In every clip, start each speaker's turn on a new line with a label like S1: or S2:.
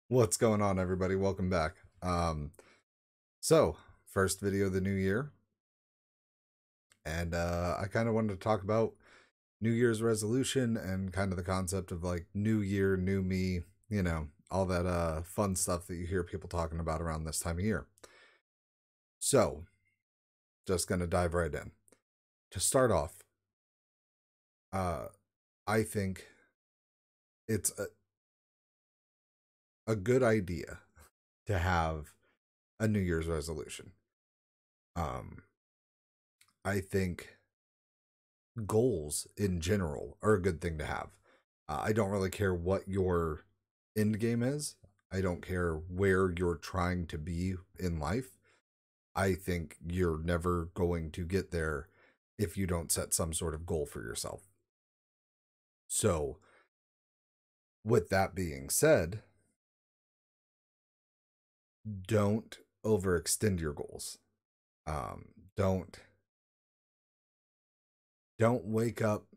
S1: What's going on, everybody? Welcome back. So first video of the new year, and I kind of wanted to talk about New Year's resolution and kind of the concept of like new year, new me, all that fun stuff that you hear people talking about around this time of year. So, just gonna dive right in. To start off, uh, I think it's a good idea to have a New Year's resolution. Um, I think goals in general are a good thing to have. I don't really care what your end game is. I don't care where you're trying to be in life. I think you're never going to get there if you don't set some sort of goal for yourself. So, with that being said, don't overextend your goals. Um, don't don't wake up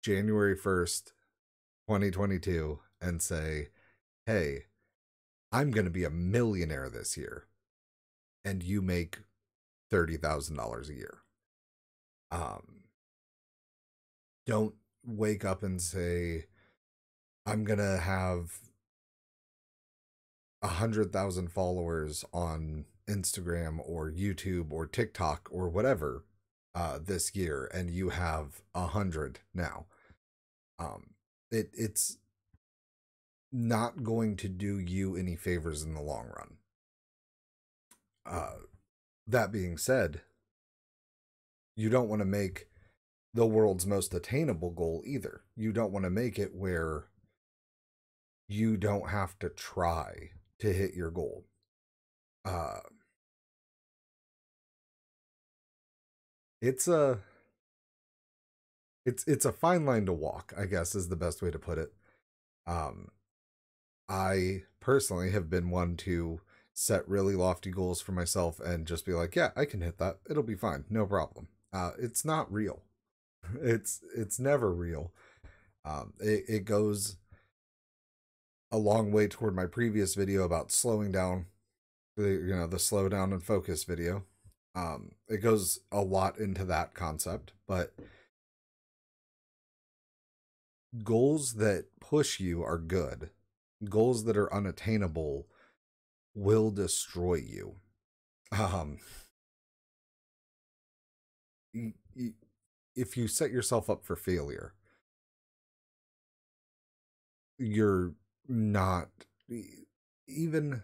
S1: January 1st, 2022 and say, "Hey, I'm going to be a millionaire this year," and you make $30,000 a year. Um, don't wake up and say, "I'm going to have 100,000 followers on Instagram or YouTube or TikTok or whatever this year," and you have 100 now. It's not going to do you any favors in the long run. That being said, you don't want to make the world's most attainable goal either. You don't want to make it where you don't have to try to hit your goal. Uh, it's a it's a fine line to walk, I guess is the best way to put it. Um, I personally have been one to set really lofty goals for myself and just be like, yeah, I can hit that. It'll be fine, no problem. It's not real. It's never real. It goes a long way toward my previous video about slowing down, the slow down and focus video. It goes a lot into that concept, but goals that push you are good. Goals that are unattainable will destroy you. Um, if you set yourself up for failure, you're not even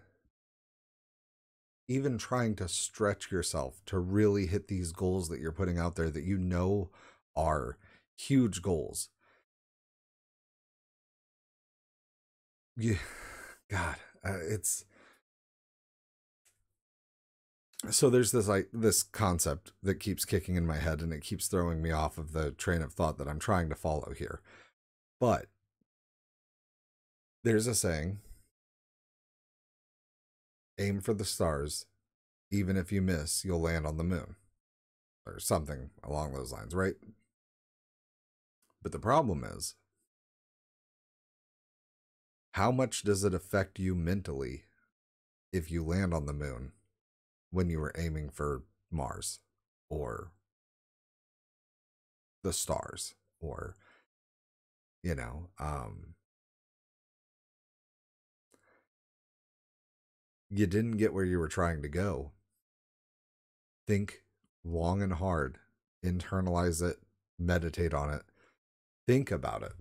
S1: even trying to stretch yourself to really hit these goals that you're putting out there that you know are huge goals. Yeah, God, it's so there's this concept that keeps kicking in my head and it keeps throwing me off of the train of thought that I'm trying to follow here. But there's a saying, aim for the stars, even if you miss, you'll land on the moon, or something along those lines, right? But the problem is, how much does it affect you mentally if you land on the moon when you were aiming for Mars or the stars or, you know, you didn't get where you were trying to go? Think long and hard, internalize it, meditate on it, think about it.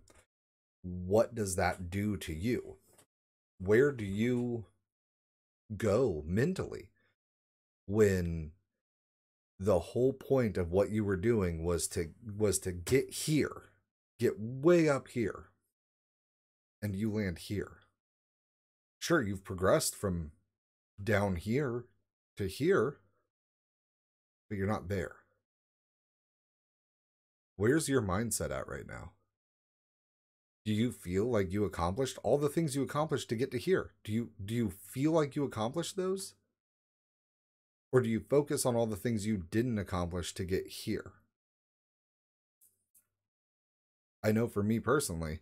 S1: What does that do to you? Where do you go mentally when the whole point of what you were doing was to get here, get way up here, and you land here? Sure, you've progressed from down here to here, but you're not there. Where's your mindset at right now? Do you feel like you accomplished all the things you accomplished to get to here? Do you feel like you accomplished those? Or do you focus on all the things you didn't accomplish to get here? I know for me personally,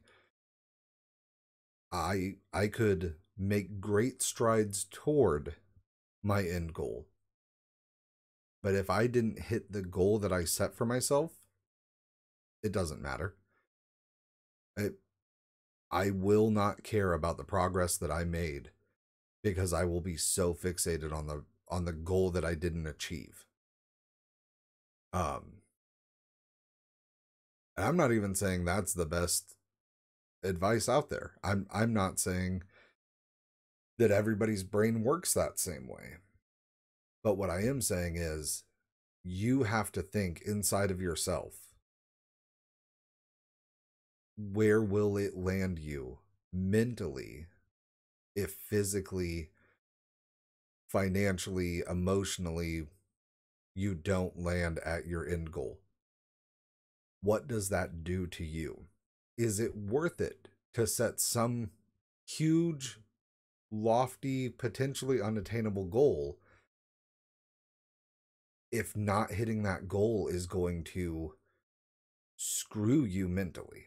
S1: I could make great strides toward my end goal. But if I didn't hit the goal that I set for myself, it doesn't matter. I will not care about the progress that I made because I will be so fixated on the goal that I didn't achieve. And I'm not even saying that's the best advice out there. I'm not saying that everybody's brain works that same way. But what I am saying is you have to think inside of yourself, where will it land you mentally, if physically, financially, emotionally, you don't land at your end goal? What does that do to you? Is it worth it to set some huge, lofty, potentially unattainable goal if not hitting that goal is going to screw you mentally?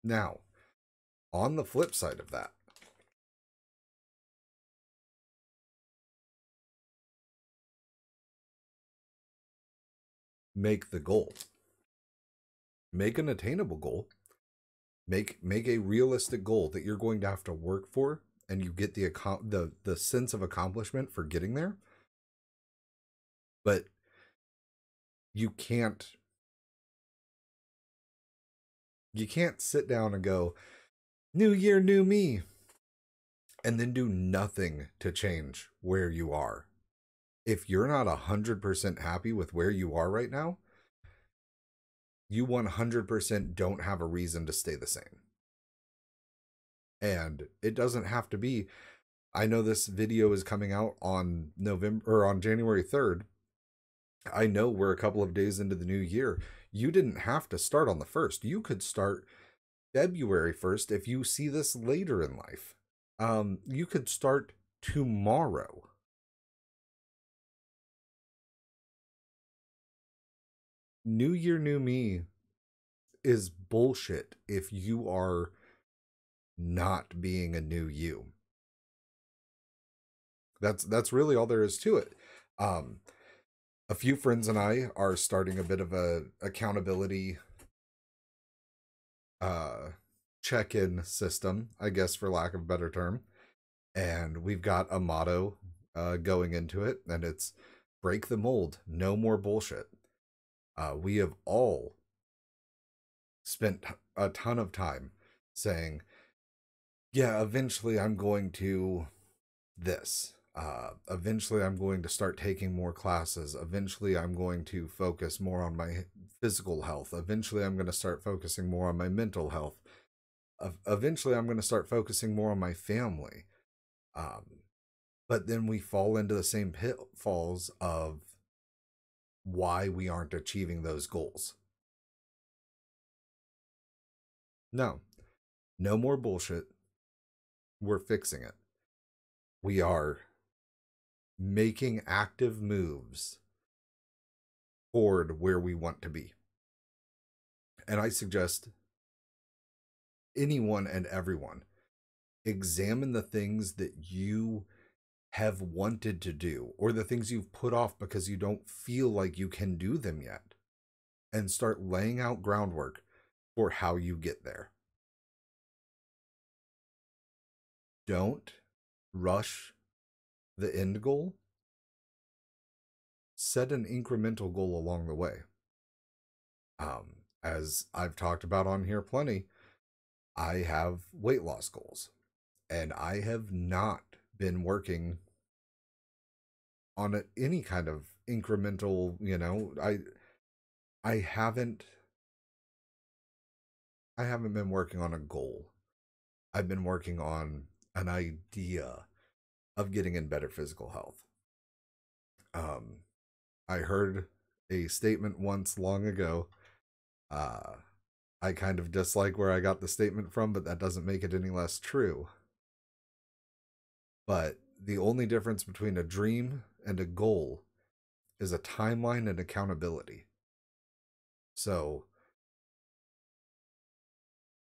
S1: Now, on the flip side of that, make the goal. Make an attainable goal. Make a realistic goal that you're going to have to work for, and you get the sense of accomplishment for getting there. But you can't sit down and go, new year, new me, and then do nothing to change where you are. If you're not 100% happy with where you are right now, you 100% don't have a reason to stay the same. And it doesn't have to be, I know this video is coming out on January 3rd. I know we're a couple of days into the new year. You didn't have to start on the 1st. You could start February 1st if you see this later in life. You could start tomorrow. New year, new me is bullshit if you are not being a new you. That's really all there is to it. A few friends and I are starting a bit of a accountability check-in system, I guess, for lack of a better term. And we've got a motto going into it, and it's break the mold, no more bullshit. We have all spent a ton of time saying, yeah, eventually I'm going to this. Eventually I'm going to start taking more classes. Eventually I'm going to focus more on my physical health. Eventually I'm going to start focusing more on my mental health. Eventually I'm going to start focusing more on my family. But then we fall into the same pitfalls of why we aren't achieving those goals. No more bullshit. We're fixing it. We are making active moves toward where we want to be. And I suggest anyone and everyone examine the things that you have wanted to do, or the things you've put off because you don't feel like you can do them yet, and start laying out groundwork for how you get there. Don't rush the end goal. Set an incremental goal along the way. As I've talked about on here plenty, I have weight loss goals, and I have not been working on any kind of incremental, I haven't been working on a goal. I've been working on an idea of getting in better physical health. I heard a statement once long ago. I kind of dislike where I got the statement from, but that doesn't make it any less true. But the only difference between a dream and a goal is a timeline and accountability. So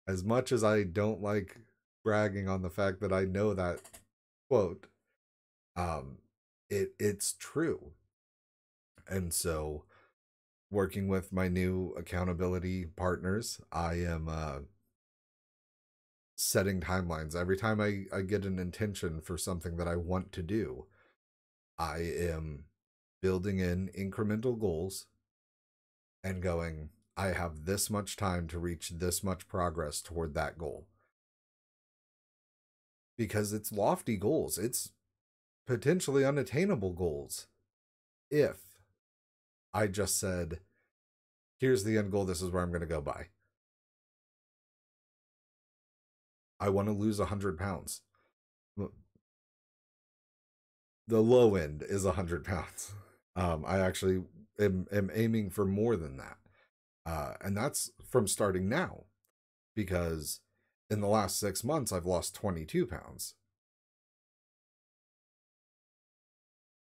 S1: As much as I don't like bragging on the fact that I know that quote, um, it's true. And so, working with my new accountability partners, I am setting timelines. Every time I get an intention for something that I want to do, I am building in incremental goals and going, I have this much time to reach this much progress toward that goal. Because it's lofty goals, it's potentially unattainable goals. If I just said, here's the end goal, this is where I'm going to go by. I want to lose 100 pounds. The low end is 100 pounds. I actually am aiming for more than that. And that's from starting now, because in the last 6 months, I've lost 22 pounds.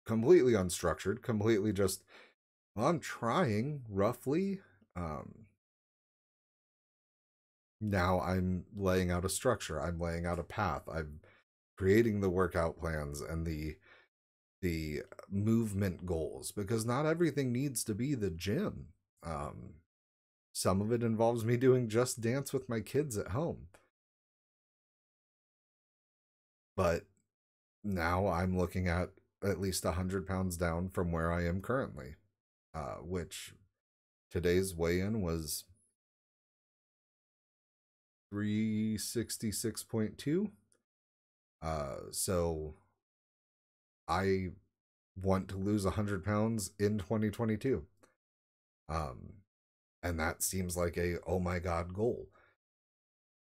S1: Completely unstructured, completely just, well, I'm trying roughly. Now I'm laying out a structure. I'm laying out a path. I'm creating the workout plans and the movement goals, because not everything needs to be the gym. Some of it involves me doing Just Dance with my kids at home. But now I'm looking at least 100 pounds down from where I am currently, which today's weigh-in was 366.2. So I want to lose 100 pounds in 2022. And that seems like a oh my god goal.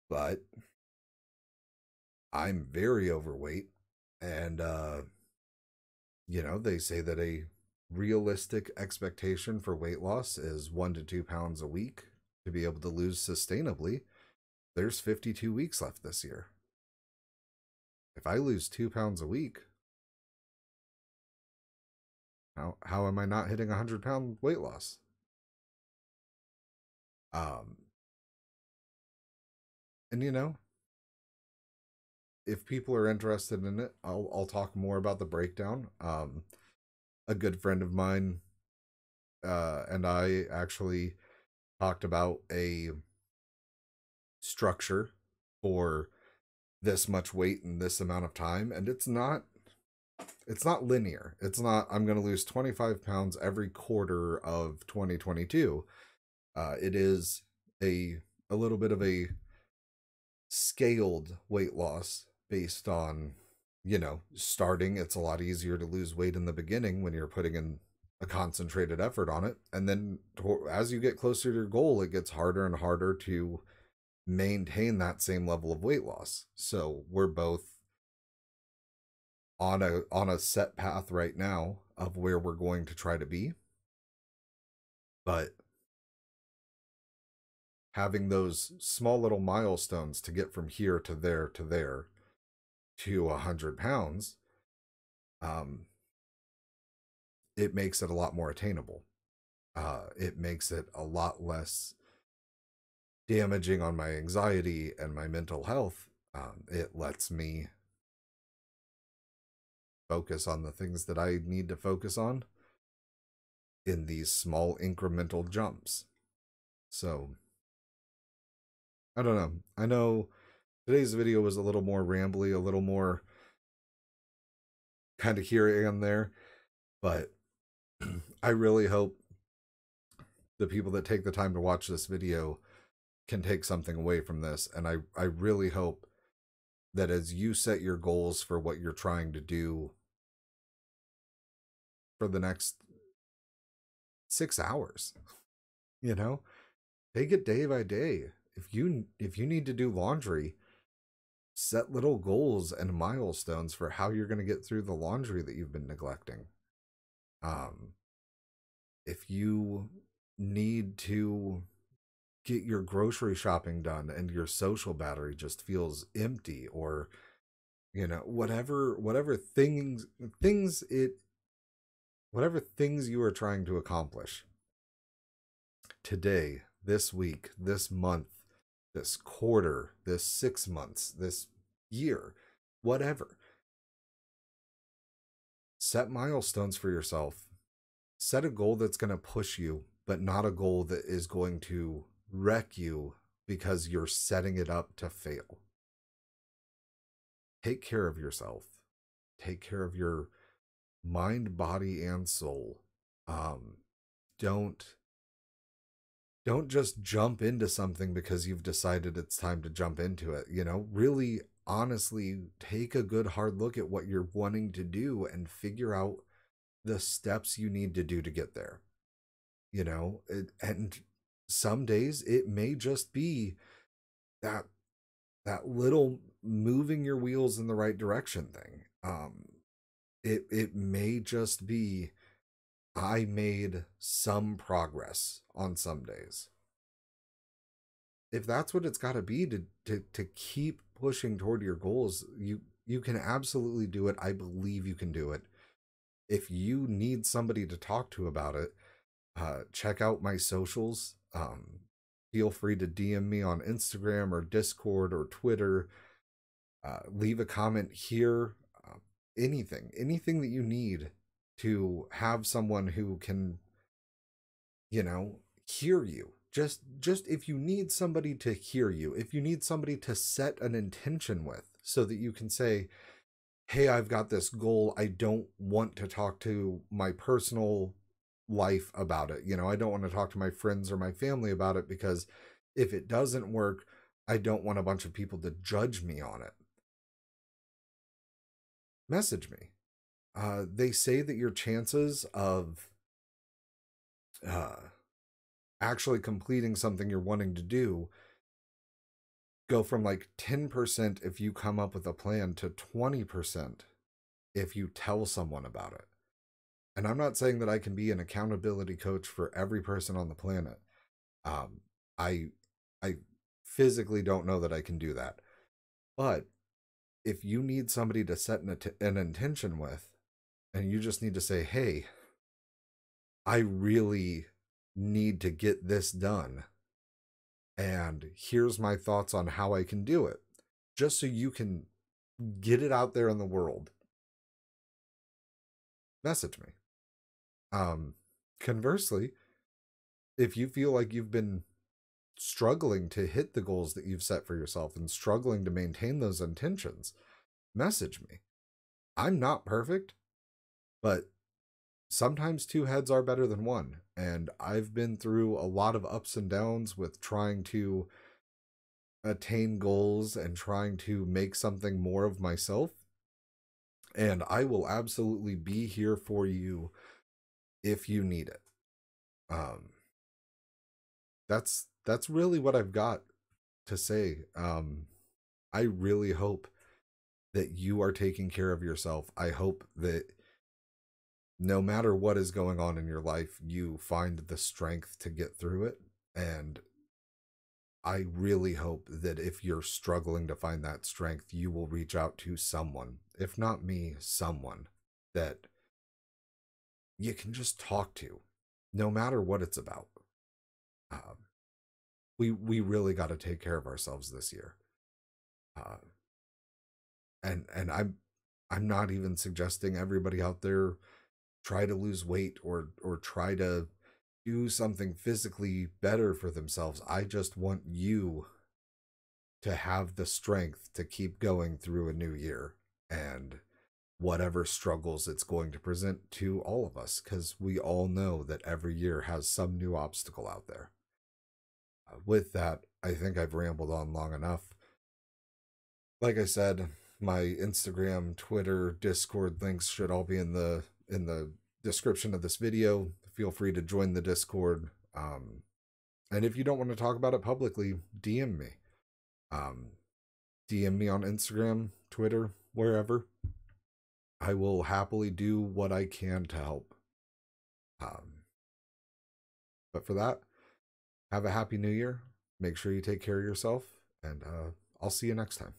S1: But I'm very overweight, and they say that a realistic expectation for weight loss is 1 to 2 pounds a week to be able to lose sustainably. There's 52 weeks left this year. If I lose 2 pounds a week, how am I not hitting 100-pound weight loss? And if people are interested in it, I'll talk more about the breakdown. A good friend of mine and I actually talked about a structure for this much weight in this amount of time, and it's not linear. It's not, I'm going to lose 25 pounds every quarter of 2022. It is a little bit of a scaled weight loss based on, starting. It's a lot easier to lose weight in the beginning when you're putting in a concentrated effort on it. And then as you get closer to your goal, it gets harder and harder to maintain that same level of weight loss. So we're both on a set path right now of where we're going to try to be. But having those small little milestones to get from here to there to there to 100 pounds, it makes it a lot more attainable. It makes it a lot less damaging on my anxiety and my mental health. It lets me focus on the things that I need to focus on in these small incremental jumps. So, I don't know. I know today's video was a little more rambly, a little more kind of here and there, but I really hope the people that take the time to watch this video can take something away from this. And I really hope that as you set your goals for what you're trying to do for the next 6 hours, take it day by day. If you need to do laundry, set little goals and milestones for how you're going to get through the laundry that you've been neglecting. If you need to get your grocery shopping done and your social battery just feels empty, or whatever things you are trying to accomplish today, this week, this month, this quarter, this 6 months, this year, whatever. Set milestones for yourself. Set a goal that's going to push you, but not a goal that is going to wreck you because you're setting it up to fail. Take care of yourself. Take care of your mind, body, and soul. Don't just jump into something because you've decided it's time to jump into it. Really honestly take a good hard look at what you're wanting to do and figure out the steps you need to do to get there. And some days it may just be that little moving your wheels in the right direction thing. It may just be I made some progress on some days. If that's what it's got to be to keep pushing toward your goals, you can absolutely do it. I believe you can do it. If you need somebody to talk to about it, check out my socials. Feel free to DM me on Instagram or Discord or Twitter. Leave a comment here. Anything that you need to have someone who can, hear you. Just if you need somebody to hear you, if you need somebody to set an intention with so that you can say, hey, I've got this goal. I don't want to talk to my personal life about it. I don't want to talk to my friends or my family about it because if it doesn't work, I don't want a bunch of people to judge me on it. Message me. They say that your chances of actually completing something you're wanting to do go from like 10% if you come up with a plan to 20% if you tell someone about it. And I'm not saying that I can be an accountability coach for every person on the planet. I physically don't know that I can do that. But if you need somebody to set an intention with, and you just need to say, hey, I really need to get this done, and here's my thoughts on how I can do it, just so you can get it out there in the world, message me. Conversely, if you feel like you've been struggling to hit the goals that you've set for yourself and struggling to maintain those intentions, message me. I'm not perfect, but sometimes two heads are better than one. And I've been through a lot of ups and downs with trying to attain goals and trying to make something more of myself. And I will absolutely be here for you if you need it. That's really what I've got to say. I really hope that you are taking care of yourself. I hope that no matter what is going on in your life, you find the strength to get through it. And I really hope that if you're struggling to find that strength, you will reach out to someone, if not me, someone that you can just talk to, no matter what it's about. We really got to take care of ourselves this year. And I'm not even suggesting everybody out there try to lose weight or try to do something physically better for themselves. I just want you to have the strength to keep going through a new year and whatever struggles it's going to present to all of us, because we all know that every year has some new obstacle out there. With that, I think I've rambled on long enough. Like I said, my Instagram, Twitter, Discord links should all be in the description of this video. Feel free to join the Discord. And if you don't want to talk about it publicly, DM me. DM me on Instagram, Twitter, wherever. I will happily do what I can to help. But for that, have a happy new year. Make sure you take care of yourself, and I'll see you next time.